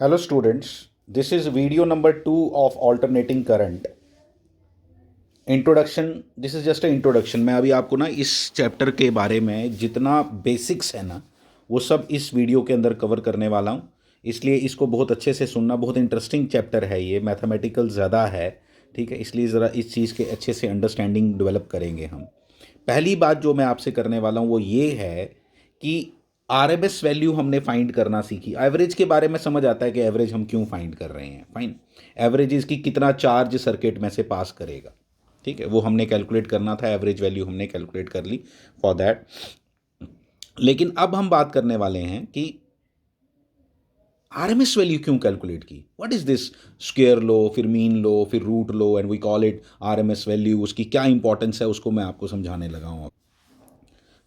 Hello students, this is video number 2 of alternating current. Introduction, this is just a introduction. मैं अभी आपको ना इस चैप्टर के बारे में जितना बेसिक्स है ना वो सब इस वीडियो के अंदर कवर करने वाला हूँ, इसलिए इसको बहुत अच्छे से सुनना। बहुत इंटरेस्टिंग चैप्टर है ये, मैथमेटिकल ज़्यादा है, ठीक है, इसलिए ज़रा इस चीज़ के अच्छे से अंडरस्टैंडिंग डेवलप करेंगे हम। पहली बात जो मैं आपसे करने वाला हूँ वो ये है कि आरएमएस वैल्यू हमने फाइंड करना सीखी। एवरेज के बारे में समझ आता है कि एवरेज हम क्यों फाइंड कर रहे हैं। फाइन, एवरेज इसकी कितना चार्ज सर्किट में से पास करेगा, ठीक है, वो हमने कैलकुलेट करना था। एवरेज वैल्यू हमने कैलकुलेट कर ली फॉर दैट। लेकिन अब हम बात करने वाले हैं कि आरएमएस वैल्यू क्यों कैलकुलेट की। व्हाट इज दिस स्क्वायर लो, फिर मीन लो, फिर रूट लो, and we call it RMS value. उसकी क्या इंपॉर्टेंस है उसको मैं आपको समझाने लगा हूँ।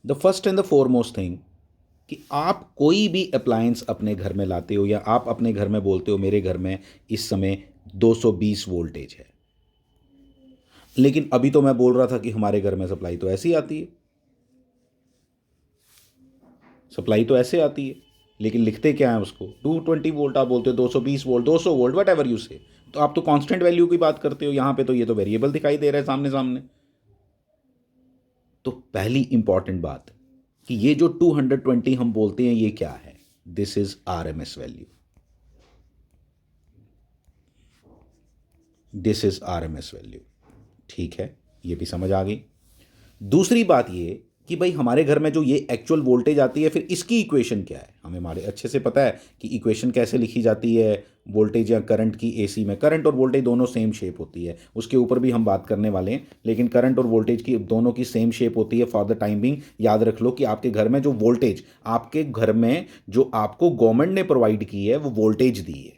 The first and the foremost thing कि आप कोई भी अप्लायंस अपने घर में लाते हो या आप अपने घर में बोलते हो मेरे घर में इस समय 220 वोल्टेज है, लेकिन अभी तो मैं बोल रहा था कि हमारे घर में सप्लाई तो ऐसी आती है, सप्लाई तो ऐसे आती है, लेकिन लिखते क्या है उसको 220 वोल्ट। आप बोलते हो 220 volt, 200 volt, what ever you से। तो आप तो कांस्टेंट वैल्यू की बात करते हो, यहां पे तो ये तो वेरिएबल दिखाई दे रहा है सामने सामने। तो पहली इंपॉर्टेंट बात कि ये जो 220 हम बोलते हैं ये क्या है, this is RMS value, this is RMS value, ठीक है, ये भी समझ आ गई। दूसरी बात ये कि भाई हमारे घर में जो ये एक्चुअल वोल्टेज आती है फिर इसकी इक्वेशन क्या है, हमें हमारे अच्छे से पता है कि इक्वेशन कैसे लिखी जाती है वोल्टेज या करंट की। एसी में करंट और वोल्टेज दोनों सेम शेप होती है, उसके ऊपर भी हम बात करने वाले हैं, लेकिन करंट और वोल्टेज की दोनों की सेम शेप होती है। फॉर द टाइम बिंग याद रख लो कि आपके घर में जो वोल्टेज, आपके घर में जो आपको गवर्नमेंट ने प्रोवाइड की है वो वोल्टेज दी है।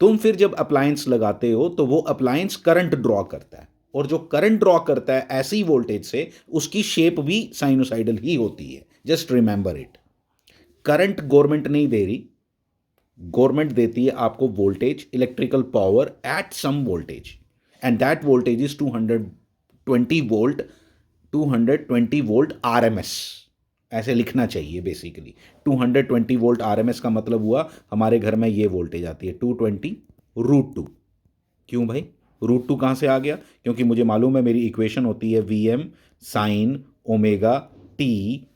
तुम फिर जब अप्लायंस लगाते हो तो वो अप्लायंस करंट ड्रॉ करता है, और जो करंट ड्रॉ करता है ऐसी वोल्टेज से उसकी शेप भी साइनोसाइडल ही होती है। Just remember it. Current government नहीं दे रही, गवर्नमेंट देती है आपको voltage, electrical power at some voltage, and that voltage is 220 volt, 220 volt RMS. ऐसे लिखना चाहिए बेसिकली। 220 वोल्ट आरएमएस का मतलब हुआ हमारे घर में ये वोल्टेज आती है 220 √2। क्यों भाई √2 कहाँ से आ गया? क्योंकि मुझे मालूम है मेरी इक्वेशन होती है V M sine omega T,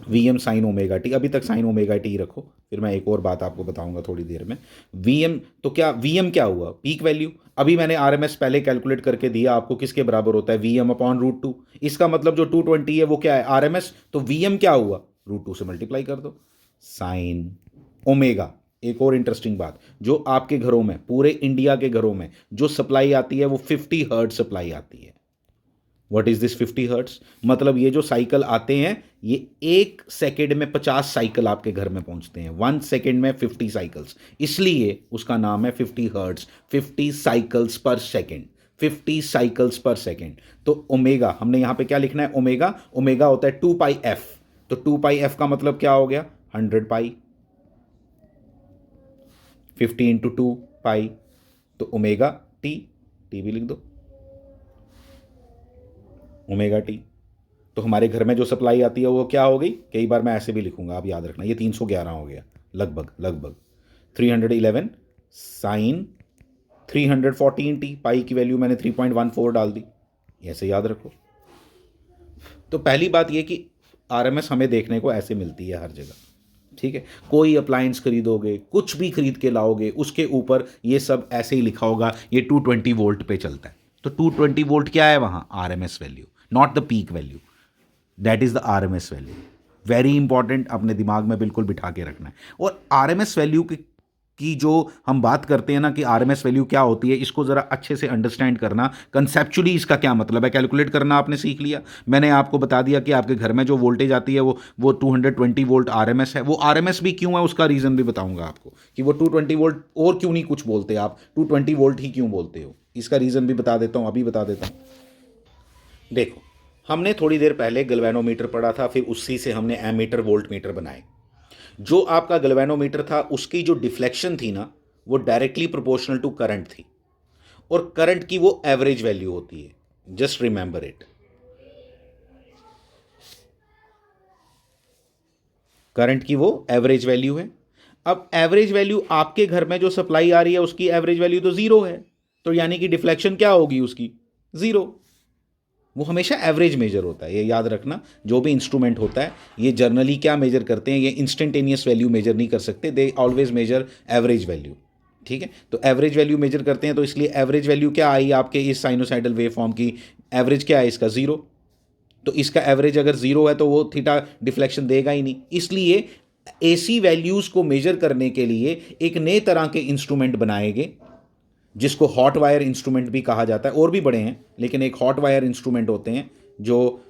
V M sine omega T. अभी तक साइन ओमेगा टी रखो, फिर मैं एक और बात आपको बताऊंगा थोड़ी देर में। वी एम तो क्या, वी एम क्या हुआ? Peak value. अभी मैंने आर एम एस पहले कैलकुलेट करके दिया आपको, किसके बराबर होता है? V M upon √2। इसका मतलब जो 220 है वो क्या है? R M S. तो वी एम क्या हुआ? √2 से मल्टीप्लाई कर दो, साइन ओमेगा। एक और इंटरेस्टिंग बात, जो आपके घरों में, पूरे इंडिया के घरों में जो सप्लाई आती है वो 50 हर्ट्ज सप्लाई आती है। What is this 50 hertz? मतलब ये जो साइकिल आते हैं ये 1 सेकेंड में 50 साइकिल आपके घर में पहुंचते हैं, 1 सेकेंड में 50 साइकिल्स, इसलिए उसका नाम है 50 हर्ट्ज। 50 साइकिल्स पर सेकेंड, 50 साइकिल्स पर सेकेंड। तो ओमेगा हमने यहां पे क्या लिखना है? ओमेगा, ओमेगा होता है 2 पाई एफ। तो 2 पाई एफ का मतलब क्या हो गया? 100 पाई, 50 × 2 पाई, तो ओमेगा टी, टी भी लिख दो, ओमेगा टी। तो हमारे घर में जो सप्लाई आती है वो क्या हो गई? कई बार मैं ऐसे भी लिखूंगा, आप याद रखना, ये 311 हो गया लगभग लगभग। 311 साइन 314 टी, पाई की वैल्यू मैंने 3.14 डाल दी, ऐसे याद रखो। तो पहली बात ये कि आरएमएस हमें देखने को ऐसे मिलती है हर जगह, ठीक है। कोई अप्लायंस खरीदोगे, कुछ भी खरीद के लाओगे, उसके ऊपर ये सब ऐसे ही लिखा होगा ये 220 वोल्ट पे चलता है। तो 220 वोल्ट क्या है वहां? RMS value, not the peak value, that is the RMS value. Very important, अपने दिमाग में बिल्कुल बिठा के रखना है। और आरएमएस वैल्यू की जो हम बात करते हैं ना कि आरएमएस वैल्यू क्या होती है, इसको ज़रा अच्छे से अंडरस्टैंड करना। कंसेप्चुअली इसका क्या मतलब है कैलकुलेट करना आपने सीख लिया। मैंने आपको बता दिया कि आपके घर में जो वोल्टेज आती है वो 220 वोल्ट आरएमएस है। वो आरएमएस भी क्यों है उसका रीज़न भी बताऊंगा आपको कि वो 220 वोल्ट और क्यों नहीं कुछ बोलते, आप 220 वोल्ट ही क्यों बोलते हो, इसका रीज़न भी बता देता हूँ, अभी बता देता हूँ। देखो, हमने थोड़ी देर पहले गैल्वेनोमीटर पढ़ा था, फिर उसी से हमने एमीटर वोल्ट मीटर बनाए। जो आपका गैल्वेनोमीटर था उसकी जो डिफ्लेक्शन थी ना वो डायरेक्टली प्रोपोर्शनल टू करंट थी, और करंट की वो एवरेज वैल्यू होती है। जस्ट रिमेंबर इट, करंट की वो एवरेज वैल्यू है। अब एवरेज वैल्यू आपके घर में जो सप्लाई आ रही है उसकी एवरेज वैल्यू तो ज़ीरो है, तो यानी कि डिफ्लेक्शन क्या होगी उसकी, ज़ीरो। वो हमेशा एवरेज मेजर होता है, ये याद रखना। जो भी इंस्ट्रूमेंट होता है ये जर्नली क्या मेजर करते हैं, ये इंस्टेंटेनियस वैल्यू मेजर नहीं कर सकते, they always major average value. ठीक है, तो एवरेज वैल्यू मेजर करते हैं, तो इसलिए एवरेज वैल्यू क्या आई आपके इस साइनोसाइडल वेव फॉर्म की, एवरेज क्या है इसका, ज़ीरो। तो इसका एवरेज अगर ज़ीरो है तो वो थीटा डिफ्लेक्शन देगा ही नहीं। इसलिए एसी वैल्यूज़ को मेजर करने के लिए एक नए तरह के इंस्ट्रूमेंट बनाए गए जिसको हॉट वायर इंस्ट्रूमेंट भी कहा जाता है। और भी बड़े हैं, लेकिन एक हॉट वायर इंस्ट्रूमेंट होते हैं जो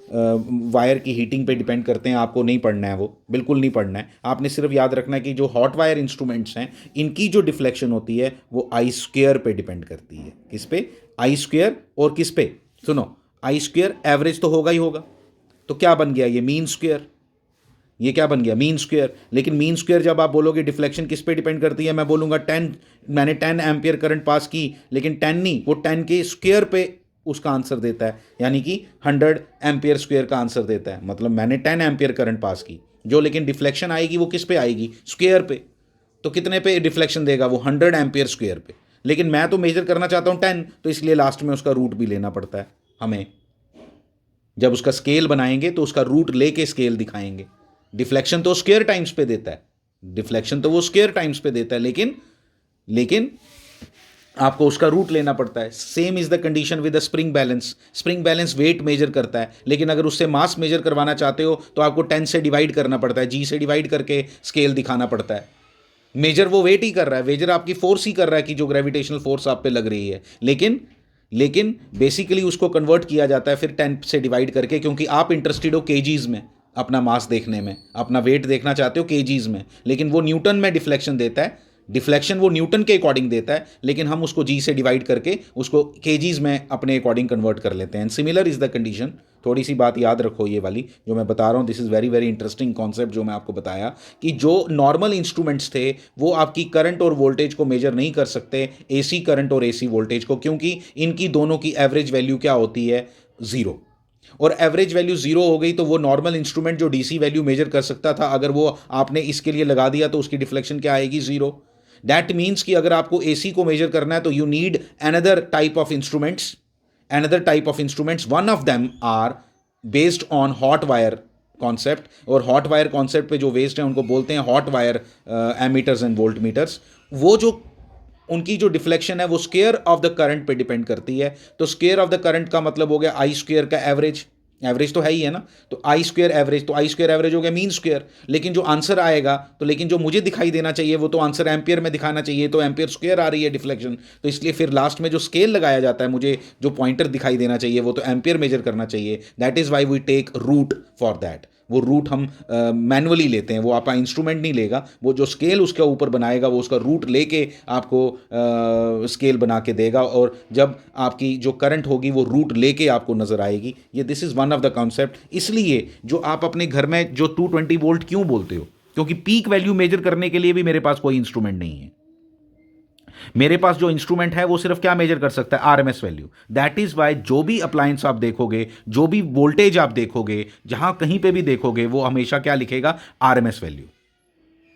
वायर की हीटिंग पे डिपेंड करते हैं। आपको नहीं पढ़ना है, वो बिल्कुल नहीं पढ़ना है। आपने सिर्फ याद रखना है कि जो हॉट वायर इंस्ट्रूमेंट्स हैं इनकी जो डिफ्लेक्शन होती है वो आई स्क्वेयर पे डिपेंड करती है। किस पे, आई स्क्वेयर। और किस पे, सुनो, आई स्क्वेयर एवरेज तो होगा ही होगा, तो क्या बन गया ये, मीन स्क्वेयर। ये क्या बन गया, मीन स्क्वेयर। लेकिन मीन स्क्वेयर जब आप बोलोगे डिफ्लेक्शन किस पे डिपेंड करती है, मैं बोलूँगा 10, मैंने 10 एम्पियर करंट पास की, लेकिन 10 नहीं, वो 10 के स्क्वेयर पे उसका आंसर देता है, यानी कि 100 एम्पियर स्क्वेयर का आंसर देता है। मतलब मैंने 10 एम्पियर करंट पास की, जो लेकिन डिफ्लेक्शन आएगी वो किस पे आएगी, स्क्वेयर पे। तो कितने पे डिफ्लेक्शन देगा वो, 100 एम्पियर स्क्वेयर पे। लेकिन मैं तो मेजर करना चाहता हूँ 10, तो इसलिए लास्ट में उसका रूट भी लेना पड़ता है हमें। जब उसका स्केल बनाएंगे तो उसका रूट लेके स्केल दिखाएंगे। डिफ्लेक्शन तो स्क्वायर टाइम्स पे देता है, डिफ्लेक्शन तो वो स्क्वायर टाइम्स पे देता है, लेकिन आपको उसका रूट लेना पड़ता है। Same is the condition with the spring balance. Spring balance weight measure करता है, लेकिन अगर उससे मास मेजर करवाना चाहते हो तो आपको 10 से डिवाइड करना पड़ता है, जी से डिवाइड करके स्केल दिखाना पड़ता है। मेजर वो वेट ही कर रहा है, मेजर आपकी फोर्स ही कर रहा है कि जो ग्रेविटेशनल फोर्स आप पे लग रही है, लेकिन बेसिकली उसको कन्वर्ट किया जाता है फिर 10 से डिवाइड करके, क्योंकि आप इंटरेस्टेड हो केजीज में, अपना मास देखने में, अपना वेट देखना चाहते हो केजीज में, लेकिन वो न्यूटन में डिफ्लेक्शन देता है। डिफ्लेक्शन वो न्यूटन के अकॉर्डिंग देता है, लेकिन हम उसको जी से डिवाइड करके उसको केजीज में अपने अकॉर्डिंग कन्वर्ट कर लेते हैं। Similar is the condition. थोड़ी सी बात याद रखो, ये वाली जो मैं बता रहा हूँ, this is very very interesting concept जो मैं आपको बताया, कि जो नॉर्मल इंस्ट्रूमेंट्स थे वो आपकी करंट और वोल्टेज को मेजर नहीं कर सकते, एसी करंट और एसी वोल्टेज को, क्योंकि इनकी दोनों की एवरेज वैल्यू क्या होती है, ज़ीरो। और एवरेज वैल्यू ज़ीरो हो गई तो वो नॉर्मल इंस्ट्रूमेंट जो डीसी वैल्यू मेजर कर सकता था, अगर वो आपने इसके लिए लगा दिया तो उसकी डिफ्लेक्शन क्या आएगी, ज़ीरो। दैट मीन्स कि अगर आपको एसी को मेजर करना है तो you need another type of instruments, one of them are based on hot wire concept. और हॉट वायर कॉन्सेप्ट पे जो बेस्ड है उनको बोलते हैं hot wire ammeters and volt meters. वो जो उनकी जो डिफ्लेक्शन है वो स्क्वायर ऑफ द करंट पे डिपेंड करती है। तो स्क्वायर ऑफ द करंट का मतलब हो गया आई स्क्वायर का एवरेज, एवरेज तो है ही है ना, तो आई स्क्वायर एवरेज, तो आई स्क्वायर एवरेज हो गया मीन स्क्वायर। लेकिन जो आंसर आएगा, तो लेकिन जो मुझे दिखाई देना चाहिए वो तो आंसर एम्पियर में दिखाना चाहिए, तो एम्पियर स्क्वायर आ रही है डिफ्लेक्शन, तो इसलिए फिर लास्ट में जो स्केल लगाया जाता है, मुझे जो पॉइंटर दिखाई देना चाहिए वो तो एम्पियर मेजर करना चाहिए। That is why we take root for that. वो रूट हम मैनुअली लेते हैं, वो आपका इंस्ट्रूमेंट नहीं लेगा, वो जो स्केल उसके ऊपर बनाएगा वो उसका रूट लेके आपको स्केल बना के देगा, और जब आपकी जो करंट होगी वो रूट लेके आपको नज़र आएगी। ये this is one of the concept. इसलिए जो आप अपने घर में जो 220 वोल्ट क्यों बोलते हो, क्योंकि पीक वैल्यू मेजर करने के लिए भी मेरे पास कोई इंस्ट्रूमेंट नहीं है। मेरे पास जो इंस्ट्रूमेंट है वो सिर्फ क्या मेजर कर सकता है, RMS value. That is why जो भी अप्लायंस आप देखोगे, जो भी वोल्टेज आप देखोगे, जहां कहीं पे भी देखोगे, वो हमेशा क्या लिखेगा, आरएमएस वैल्यू।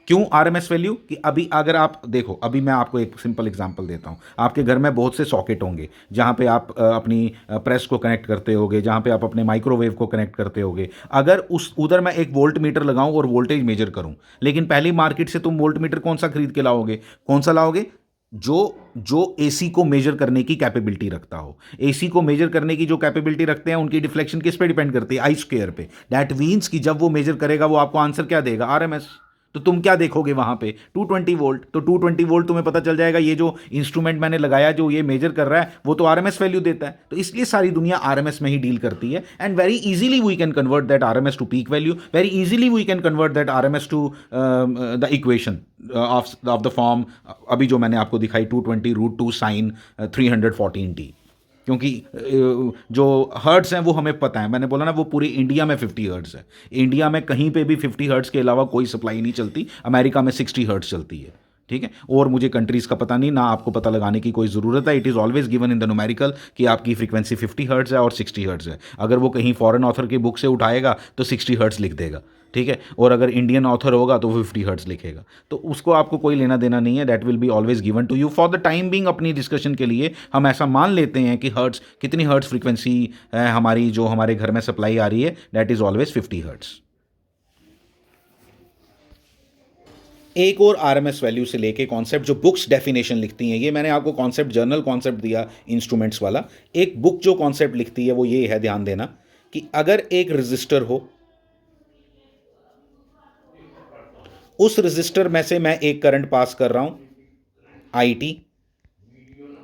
क्यों आरएमएस वैल्यू? कि अभी अगर आप देखो, अभी मैं आपको एक सिंपल एग्जांपल देता हूं। आपके घर में बहुत से सॉकेट होंगे जहां पे आप अपनी प्रेस को कनेक्ट करते होगे, जहां पे आप अपने माइक्रोवेव को कनेक्ट करते होगे। अगर उस उधर मैं एक वोल्ट मीटर लगाऊं और वोल्टेज मेजर करूं, लेकिन पहली मार्केट से तुम वोल्ट मीटर कौन सा खरीद के लाओगे, कौन सा लाओगे, जो एसी को मेजर करने की कैपेबिलिटी रखता हो। एसी को मेजर करने की जो कैपेबिलिटी रखते हैं उनकी डिफ्लेक्शन किस पे डिपेंड करती है, आई स्क्वायर पे। दैट मीन्स कि जब वो मेजर करेगा वो आपको आंसर क्या देगा, आरएमएस। तो तुम क्या देखोगे वहां पे, 220 वोल्ट। तो 220 वोल्ट तुम्हें पता चल जाएगा ये जो इंस्ट्रूमेंट मैंने लगाया जो ये मेजर कर रहा है वो तो आरएमएस वैल्यू देता है। तो इसलिए सारी दुनिया आरएमएस में ही डील करती है। And very easily we can convert that RMS to peak value, very easily we can convert that RMS to the equation of the form अभी जो मैंने आपको दिखाई, 220√2 साइन 314t। क्योंकि जो हर्ट्स हैं वो हमें पता है, मैंने बोला ना वो पूरी इंडिया में 50 हर्ट्स है। इंडिया में कहीं पे भी 50 हर्ट्स के अलावा कोई सप्लाई नहीं चलती। अमेरिका में 60 हर्ट्स चलती है। ठीक है। और मुझे कंट्रीज़ का पता नहीं, ना आपको पता लगाने की कोई ज़रूरत है। It is always given in the numerical कि आपकी फ्रीक्वेंसी 50 हर्ट्ज़ है और 60 हर्ट्ज़ है। अगर वो कहीं फॉरेन ऑथर की बुक से उठाएगा तो 60 हर्ट्ज़ लिख देगा, ठीक है। और अगर इंडियन ऑथर होगा तो 50 हर्ट्ज़ लिखेगा, तो उसको आपको कोई लेना देना नहीं है। That will be always given to you for the time being. अपनी डिस्कशन के लिए हम ऐसा मान लेते हैं कि हर्ट्ज़, कितनी हर्ट्ज़ फ्रीक्वेंसी हमारी जो हमारे घर में सप्लाई आ रही है, दैट इज़ ऑलवेज 50 हर्ट्ज़। एक और आरएमएस वैल्यू से लेके कॉन्सेप्ट जो बुक्स डेफिनेशन लिखती हैं, ये मैंने आपको कॉन्सेप्ट, जर्नल कॉन्सेप्ट दिया इंस्ट्रूमेंट्स वाला। एक बुक जो कॉन्सेप्ट लिखती है वो ये है, ध्यान देना, कि अगर एक रजिस्टर हो, उस रजिस्टर में से मैं एक करंट पास कर रहा हूं, आईटी,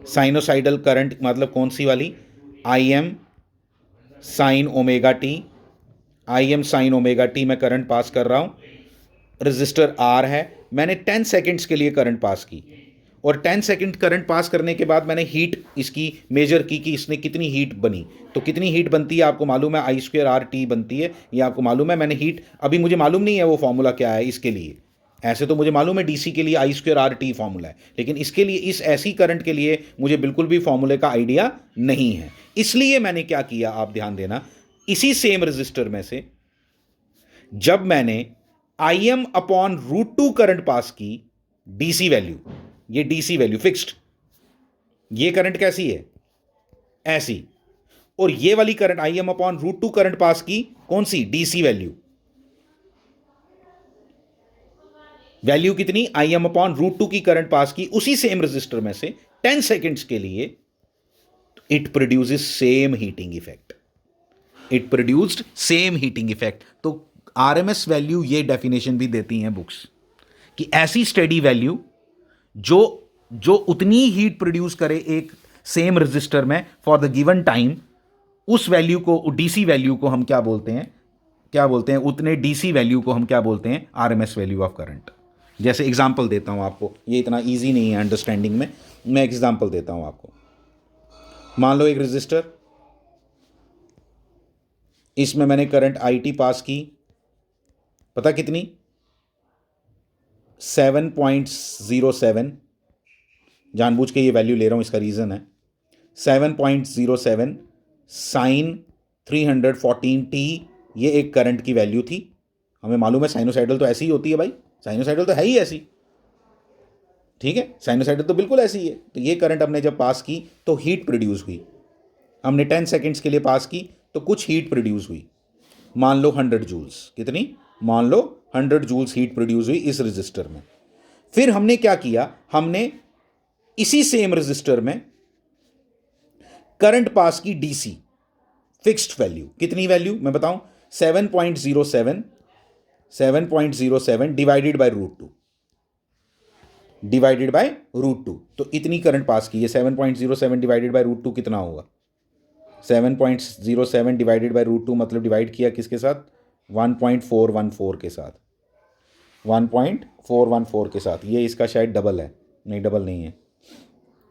साइनोसाइडल करंट, मतलब कौन सी वाली, I am sine omega T, I am sine omega T मैं करंट पास कर रहा हूं। रजिस्टर आर है, मैंने 10 सेकेंड्स के लिए करंट पास की, और 10 सेकेंड करंट पास करने के बाद मैंने हीट इसकी मेजर की कि इसने कितनी हीट बनी। तो कितनी हीट बनती है आपको मालूम है, आई स्क्वेयर आर टी बनती है, ये आपको मालूम है। मैंने हीट, अभी मुझे मालूम नहीं है वो फॉर्मूला क्या है इसके लिए। ऐसे तो मुझे मालूम है डीसी के लिए I square R T formula है, लेकिन इसके लिए, इस ऐसी करंट के लिए मुझे बिल्कुल भी फॉर्मूले का आइडिया नहीं है। इसलिए मैंने क्या किया, आप ध्यान देना, इसी सेम रजिस्टर में से जब मैंने I M upon root two current pass की, डीसी वैल्यू, ये डीसी वैल्यू फिक्स्ड, ये करंट कैसी है, ऐसी, और ये वाली current I M upon root two current pass की, कौन सी, डीसी वैल्यू। वैल्यू कितनी, I M upon root two की करंट पास की उसी सेम रजिस्टर में से 10 सेकेंड्स के लिए, it produces same heating effect, it produced same heating effect. तो आरएमएस वैल्यू ये डेफिनेशन भी देती हैं बुक्स कि ऐसी स्टेडी वैल्यू जो जो उतनी हीट प्रोड्यूस करे एक सेम रजिस्टर में फॉर द गिवन टाइम, उस वैल्यू को, डीसी वैल्यू को हम क्या बोलते हैं, क्या बोलते हैं, उतने डीसी वैल्यू को हम क्या बोलते हैं, आरएमएस वैल्यू ऑफ करंट। जैसे एग्जांपल देता हूं आपको, ये इतना इजी नहीं है अंडरस्टैंडिंग में, मैं एग्जांपल देता हूं आपको। मान लो एक रजिस्टर, इसमें मैंने करंट आईटी पास की, पता कितनी, 7.07, जानबूझ के ये वैल्यू ले रहा हूं, इसका रीज़न है 7.07 साइन 314t, ये एक करंट की वैल्यू थी। हमें मालूम है साइनोसाइडल तो ऐसी ही होती है भाई, साइनोसाइडल तो है ही ऐसी, ठीक है, साइनोसाइडल तो बिल्कुल ऐसी ही है। तो ये करंट हमने जब पास की तो हीट प्रोड्यूस हुई, हमने 10 सेकेंड्स के लिए पास की तो कुछ हीट प्रोड्यूस हुई, मान लो 100 जूल्स, कितनी, मान लो 100 जूल्स हीट प्रोड्यूस हुई इस रजिस्टर में। फिर हमने क्या किया, हमने इसी सेम रजिस्टर में करंट पास की डीसी फिक्स्ड वैल्यू, कितनी वैल्यू मैं बताऊं, 7.07 divided by root two, divided by root two, तो इतनी करंट पास की है। 7.07 डिवाइडेड बाय रूट टू कितना होगा, 7.07 डिवाइडेड बाय रूट टू मतलब डिवाइड किया किसके साथ, 1.414 के साथ, 1.414 के साथ। ये इसका शायद डबल है, नहीं डबल नहीं है,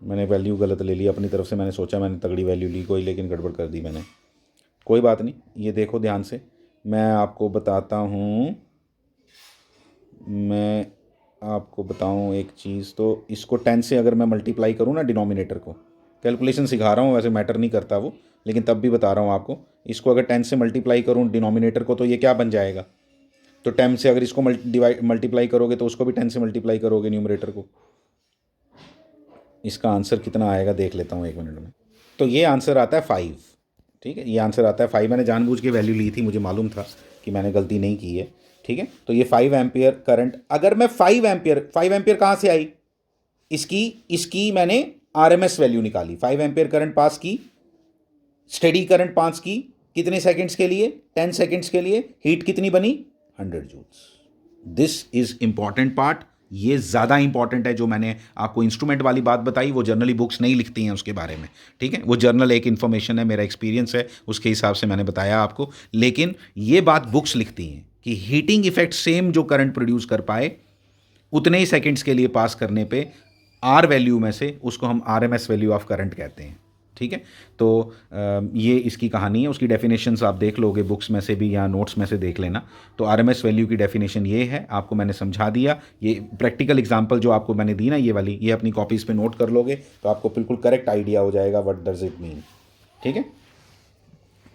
मैंने वैल्यू गलत ले ली अपनी तरफ से, मैंने सोचा मैंने तगड़ी वैल्यू ली कोई, लेकिन गड़बड़ कर दी मैंने, कोई बात नहीं। ये देखो ध्यान से, मैं आपको बताता हूँ, मैं आपको बताऊँ एक चीज़, तो इसको 10 से अगर मैं मल्टीप्लाई करूँ ना डिनोमिनेटर को, कैलकुलेशन सिखा रहा हूँ, वैसे मैटर नहीं करता वो, लेकिन तब भी बता रहा हूँ आपको, इसको अगर 10 से मल्टीप्लाई करूँ डिनोमिनेटर को तो ये क्या बन जाएगा, तो 10 से अगर इसको मल्टीप्लाई करोगे तो उसको भी 10 से मल्टीप्लाई करोगे न्यूमरेटर को, इसका आंसर कितना आएगा देख लेता हूँ एक मिनट में। तो ये आंसर आता है 5, ठीक है, ये आंसर आता है 5। मैंने जानबूझ के वैल्यू ली थी, मुझे मालूम था कि मैंने गलती नहीं की है, ठीक है। तो ये 5 एम्पियर करंट, अगर मैं 5 एम्पियर कहाँ से आई, इसकी मैंने आरएमएस वैल्यू निकाली, 5 एम्पियर करंट पास की, स्टेडी करंट पास की, कितने सेकंड्स के लिए, 10 सेकंड्स के लिए, हीट कितनी बनी, 100 joules. This is important part, ये ज़्यादा इंपॉर्टेंट है। जो मैंने आपको इंस्ट्रूमेंट वाली बात बताई वो जनरली बुक्स नहीं लिखती हैं उसके बारे में, ठीक है, वो जर्नल एक इन्फॉर्मेशन है, मेरा एक्सपीरियंस है, उसके हिसाब से मैंने बताया आपको। लेकिन ये बात बुक्स लिखती हैं कि हीटिंग इफेक्ट सेम जो करंट प्रोड्यूस कर पाए उतने ही सेकेंड्स के लिए पास करने पे आर वैल्यू में से, उसको हम आरएमएस वैल्यू ऑफ करंट कहते हैं, ठीक है। ठीक है। तो ये इसकी कहानी है। उसकी डेफिनेशंस आप देख लोगे बुक्स में से भी या नोट्स में से देख लेना। तो आरएमएस वैल्यू की डेफिनेशन ये है, आपको मैंने समझा दिया। ये प्रैक्टिकल एग्जांपल जो आपको मैंने दी ना, ये वाली, ये अपनी कॉपीज़ पे नोट कर लोगे तो आपको बिल्कुल करेक्ट आइडिया हो जाएगा व्हाट डज इट मीन। ठीक है,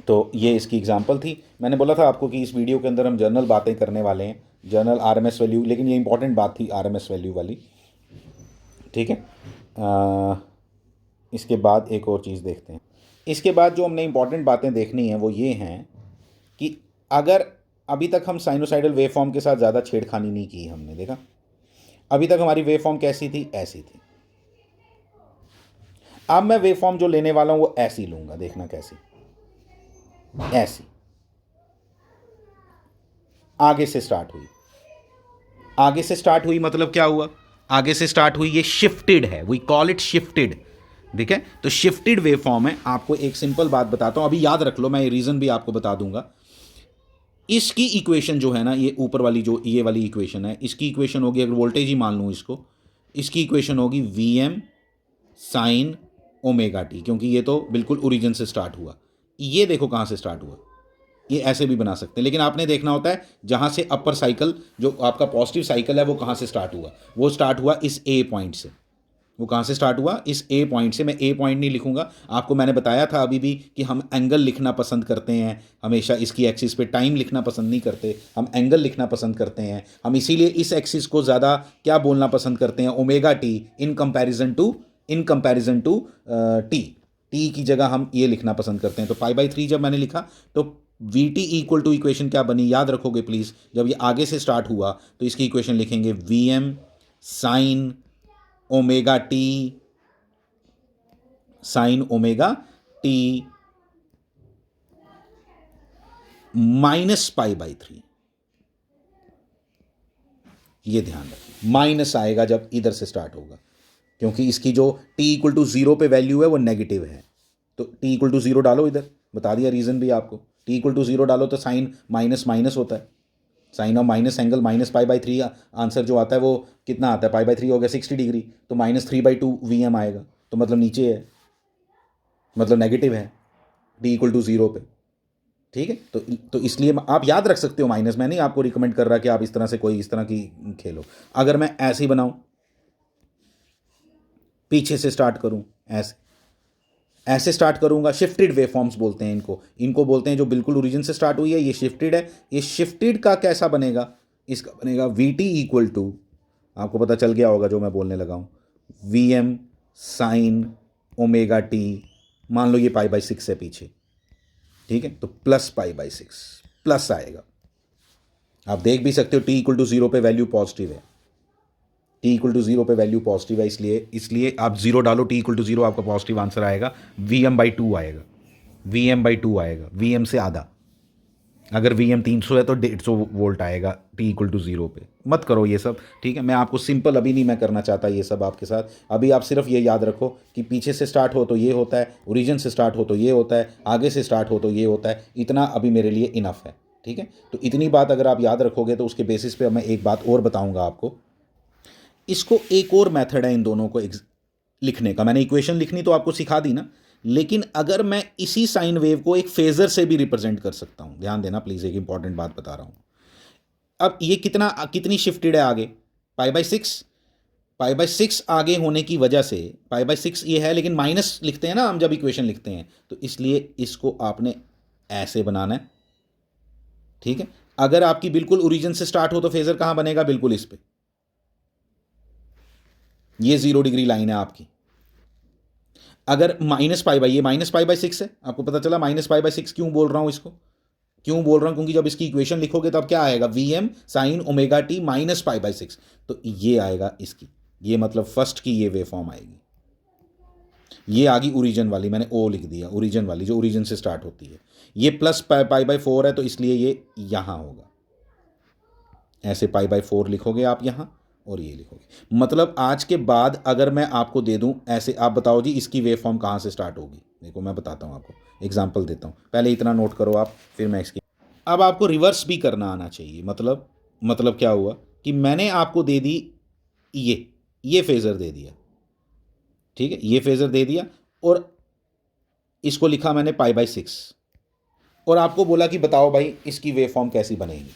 तो ये इसकी एग्जांपल थी। मैंने बोला था आपको कि इस वीडियो के अंदर हम जनरल बातें करने वाले हैं, जनरल आरएमएस वैल्यू, लेकिन ये इंपॉर्टेंट बात थी आरएमएस वैल्यू वाली। ठीक है, इसके बाद एक और चीज़ देखते हैं। इसके बाद जो हमने इंपॉर्टेंट बातें देखनी है वो ये हैं कि अगर अभी तक हम साइनोसाइडल वेव फॉर्म के साथ ज़्यादा छेड़खानी नहीं की, हमने देखा अभी तक हमारी वेव फॉर्म कैसी थी, ऐसी थी। अब मैं वेव फॉर्म जो लेने वाला हूं वो ऐसी लूंगा, देखना कैसी, ऐसी आगे से स्टार्ट हुई। आगे से स्टार्ट हुई मतलब क्या हुआ, आगे से स्टार्ट हुई, ये शिफ्टेड है, वी कॉल इट शिफ्टेड। ठीक है, तो शिफ्टेड वेव फॉर्म है। आपको एक सिंपल बात बताता हूं, अभी याद रख लो, मैं ये रीजन भी आपको बता दूंगा। इसकी इक्वेशन जो है ना, ये ऊपर वाली जो ये वाली इक्वेशन है, इसकी इक्वेशन होगी, अगर वोल्टेज ही मान लूँ इसको, इसकी इक्वेशन होगी V M sine omega T, क्योंकि ये तो बिल्कुल ओरिजिन से स्टार्ट हुआ। ये देखो कहाँ से स्टार्ट हुआ, ये ऐसे भी बना सकते हैं, लेकिन आपने देखना होता है जहाँ से अपर साइकिल, जो आपका पॉजिटिव साइकिल है, वो कहाँ से स्टार्ट हुआ, वो स्टार्ट हुआ इस ए पॉइंट से। वो कहाँ से स्टार्ट हुआ, इस ए पॉइंट से। मैं ए पॉइंट नहीं लिखूंगा, आपको मैंने बताया था अभी भी कि हम एंगल लिखना पसंद करते हैं हमेशा, इसकी एक्सिस पे टाइम लिखना पसंद नहीं करते, हम एंगल लिखना पसंद करते हैं। हम इसीलिए इस एक्सिस को ज़्यादा क्या बोलना पसंद करते हैं, omega T, in comparison to T. T की जगह हम ये लिखना पसंद करते हैं। तो π/3 जब मैंने लिखा तो V T equal to equation क्या बनी, याद रखोगे प्लीज़, जब ये आगे से स्टार्ट हुआ तो इसकी इक्वेशन लिखेंगे V M sine omega T, sine omega T -π/3। ये ध्यान रखिए, माइनस आएगा जब इधर से स्टार्ट होगा, क्योंकि इसकी जो t इक्वल टू 0 पे वैल्यू है वो नेगेटिव है। तो t इक्वल टू 0 डालो, इधर बता दिया रीज़न भी आपको, t इक्वल टू 0 डालो तो साइन माइनस माइनस होता है, sine of minus angle -π/3। Answer जो आता है वो कितना आता है, π/3 हो गया 60 डिग्री, तो -3/2 वी एम आएगा, तो मतलब नीचे है, मतलब नेगेटिव है टी इक्वल टू 0 पे। ठीक है, तो इसलिए आप याद रख सकते हो माइनस, मैं नहीं आपको रिकमेंड कर रहा कि आप इस तरह से कोई इस तरह की खेलो। अगर मैं ऐसे ही बनाऊं, पीछे से स्टार्ट करूं, ऐसे ऐसे स्टार्ट करूंगा, शिफ्टेड वेव फॉर्म्स बोलते हैं इनको, इनको बोलते हैं जो बिल्कुल ओरिजिन से स्टार्ट हुई है, ये शिफ्टेड है। ये शिफ्टेड का कैसा बनेगा, इसका बनेगा वी टी इक्वल टू, आपको पता चल गया होगा जो मैं बोलने लगा हूँ, V M sine omega T, मान लो ये π/6 है पीछे। ठीक है, तो +π/6 प्लस आएगा। आप देख भी सकते हो t इक्वल टू 0 पे वैल्यू पॉजिटिव है, t इक्वल टू 0 पे वैल्यू पॉजिटिव है, इसलिए आप 0 डालो, t इक्वल टू 0 आपका पॉजिटिव आंसर आएगा, Vm/2 आएगा, Vm/2 आएगा, Vm से आधा। अगर Vm 300 है तो 150 वोल्ट आएगा t इक्वल टू 0 पे। मत करो ये सब, ठीक है, मैं आपको सिंपल अभी नहीं मैं करना चाहता ये सब आपके साथ। अभी आप सिर्फ ये याद रखो कि पीछे से स्टार्ट हो तो ये होता है, ओरिजिन से स्टार्ट हो तो ये होता है, आगे से स्टार्ट हो तो ये होता है। इतना अभी मेरे लिए इनफ है। ठीक है, तो इतनी बात अगर आप याद रखोगे तो उसके बेसिस पे मैं एक बात और बताऊंगा आपको। इसको एक और मेथड है इन दोनों को लिखने का। मैंने इक्वेशन लिखनी तो आपको सिखा दी ना, लेकिन अगर मैं इसी साइन वेव को एक फेजर से भी रिप्रेजेंट कर सकता हूं, ध्यान देना प्लीज, एक इंपॉर्टेंट बात बता रहा हूं। अब ये कितनी शिफ्टेड है आगे, π/6, π/6 आगे होने की वजह से, π/6 ये है, लेकिन माइनस लिखते हैं ना हम जब इक्वेशन लिखते हैं, तो इसलिए इसको आपने ऐसे बनाना है। ठीक है, अगर आपकी बिल्कुल ओरिजिन से स्टार्ट हो तो फेजर कहां बनेगा, बिल्कुल इस पे, ये 0 डिग्री लाइन है आपकी। अगर ये -π/6 है, आपको पता चला -π/6 क्यों बोल रहा हूं इसको, क्यों बोल रहा हूं, क्योंकि जब इसकी इक्वेशन लिखोगे तब क्या आएगा, V M sine omega T -π/6, तो ये आएगा इसकी, ये मतलब फर्स्ट की ये वेव फॉर्म आएगी। ये आ गई ओरिजिन वाली, मैंने ओ लिख दिया, ओरिजिन वाली जो ओरिजिन से स्टार्ट होती है। ये +π/4 है तो इसलिए ये यहां होगा, ऐसे π/4 लिखोगे आप यहां, और ये लिखोगे। मतलब आज के बाद अगर मैं आपको दे दूं ऐसे, आप बताओ जी इसकी वेव फॉर्म कहां से स्टार्ट होगी, देखो मैं बताता हूं आपको, एग्जांपल देता हूं, पहले इतना नोट करो आप, फिर मैं इसकी, अब आपको रिवर्स भी करना आना चाहिए। मतलब क्या हुआ कि मैंने आपको दे दी ये फेजर दे दिया, ठीक है, ये फेजर दे दिया, और इसको लिखा मैंने π/6 और आपको बोला कि बताओ भाई इसकी वेव फॉर्म कैसी बनेगी,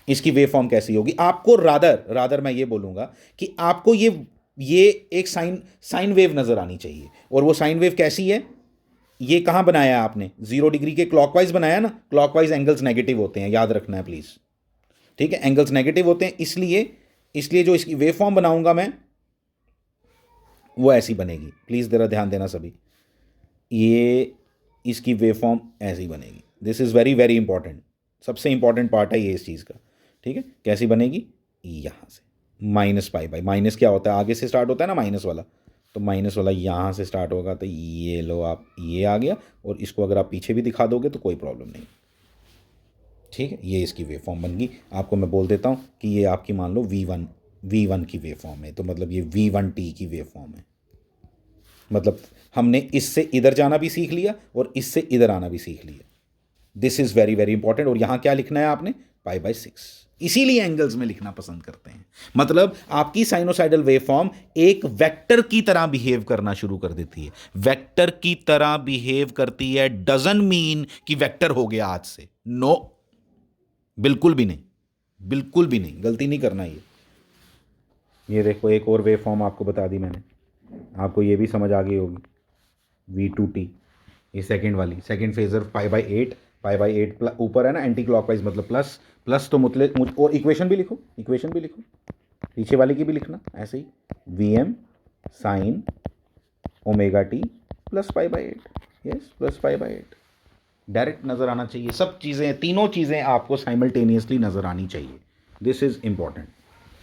इसकी वेव फॉर्म कैसी होगी। आपको रादर मैं ये बोलूँगा कि आपको ये एक साइन वेव नज़र आनी चाहिए। और वो साइन वेव कैसी है, ये कहाँ बनाया है आपने, 0 डिग्री के क्लॉकवाइज बनाया ना, क्लॉकवाइज एंगल्स नेगेटिव होते हैं, याद रखना है प्लीज़, ठीक है, एंगल्स नेगेटिव होते हैं, इसलिए जो इसकी वेव फॉर्म बनाऊंगा मैं वो ऐसी बनेगी। प्लीज़ ज़रा ध्यान देना सभी, ये इसकी वेव फॉर्म ऐसी बनेगी। This is very very important, सबसे इंपॉर्टेंट पार्ट है ये इस चीज़ का, ठीक है। कैसी बनेगी, यहाँ से -π/, माइनस क्या होता है, आगे से स्टार्ट होता है ना माइनस वाला, तो माइनस वाला यहाँ से स्टार्ट होगा, तो ये लो आप, ये आ गया। और इसको अगर आप पीछे भी दिखा दोगे तो कोई प्रॉब्लम नहीं, ठीक है। ये इसकी वेव फॉर्म बन गई। आपको मैं बोल देता हूँ कि ये आपकी मान लो V1 की वेव फॉर्म है, तो मतलब ये V1t की वेव फॉर्म है। मतलब हमने इससे इधर जाना भी सीख लिया और इससे इधर आना भी सीख लिया। This is very very important. और यहाँ क्या लिखना है आपने, π/6। इसीलिए एंगल्स में लिखना पसंद करते हैं। मतलब आपकी साइनोसाइडल वेव फॉर्म एक वेक्टर की तरह बिहेव करना शुरू कर देती है, वेक्टर की तरह बिहेव करती है। डजंट मीन कि वेक्टर हो गया आज से, नो, बिल्कुल भी नहीं, बिल्कुल भी नहीं, गलती नहीं करना ये देखो एक और वेव फॉर्म आपको बता दी मैंने, आपको ये भी समझ आ गई होगी, V2t, ये सेकंड वाली, सेकंड फेजर π/8 ऊपर है ना एंटी क्लॉकवाइज, मतलब प्लस तो मतलब, और इक्वेशन भी लिखो पीछे वाली की भी लिखना ऐसे ही, Vm sin ωt plus π/8, yes plus π/8। Direct नज़र आना चाहिए, सब चीज़ें, तीनों चीज़ें आपको साइमल्टेनियसली नज़र आनी चाहिए। दिस इज़ इम्पॉर्टेंट,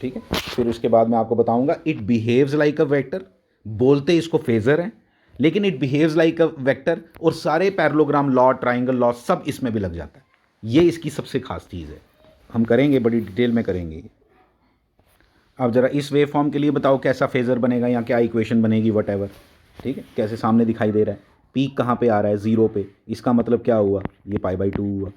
ठीक है। फिर उसके बाद मैं आपको बताऊंगा it behaves like a vector, बोलते इसको फेजर है लेकिन it behaves like a vector, और सारे पैरेललोग्राम लॉ, ट्राइंगल लॉ सब इसमें भी लग जाता है। ये इसकी सबसे खास चीज़ है, हम करेंगे बड़ी डिटेल में करेंगे। अब ज़रा इस वेव फॉर्म के लिए बताओ कैसा फेजर बनेगा या क्या इक्वेशन बनेगी, वट एवर, ठीक है। कैसे सामने दिखाई दे रहा है, पीक कहाँ पे आ रहा है, 0 पे, इसका मतलब क्या हुआ, ये π/2 हुआ,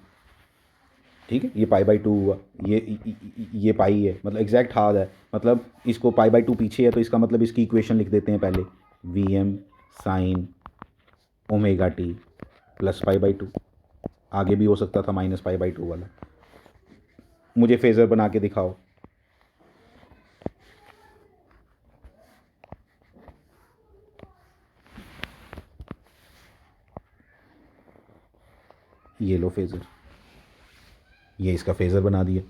ठीक है, ये π/2 हुआ, ये पाई है, मतलब एग्जैक्ट हाथ है, मतलब इसको π/2 पीछे है, तो इसका मतलब इसकी इक्वेशन लिख देते हैं पहले, Vm sin ωt प्लस π/2, आगे भी हो सकता था -π/2 वाला। मुझे फेजर बना के दिखाओ, ये लो फेजर, ये इसका फेजर बना दिया,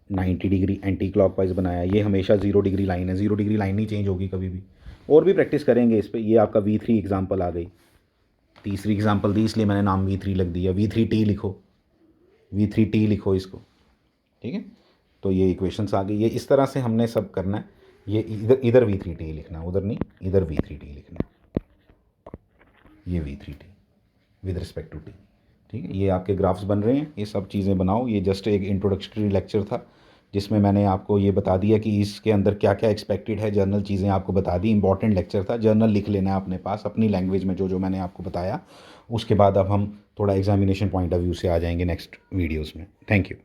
90 डिग्री एंटी क्लॉकवाइज बनाया। ये हमेशा 0 डिग्री लाइन है, 0 डिग्री लाइन नहीं चेंज होगी कभी भी। और भी प्रैक्टिस करेंगे इस पर। ये आपका V3 एग्जाम्पल आ गई, तीसरी एग्जाम्पल दी इसलिए मैंने नाम V3 लिख दिया। V3t लिखो, V3t लिखो इसको, ठीक है। तो ये इक्वेशंस आ गई। ये इस तरह से हमने सब करना है। ये इधर V3t लिखना, उधर नहीं, इधर V3t लिखना, ये V3t with respect to t, ठीक है। ये आपके ग्राफ्स बन रहे हैं, ये सब चीज़ें बनाओ। ये जस्ट एक इंट्रोडक्टरी लेक्चर था जिसमें मैंने आपको ये बता दिया कि इसके अंदर क्या क्या एक्सपेक्टेड है, जर्नल चीज़ें आपको बता दी। इंपॉर्टेंट लेक्चर था, जर्नल लिख लेना है अपने पास अपनी लैंग्वेज में जो मैंने आपको बताया। उसके बाद अब हम थोड़ा एग्जामिनेशन पॉइंट ऑफ व्यू से आ जाएंगे नेक्स्ट वीडियोज़ में। Thank you.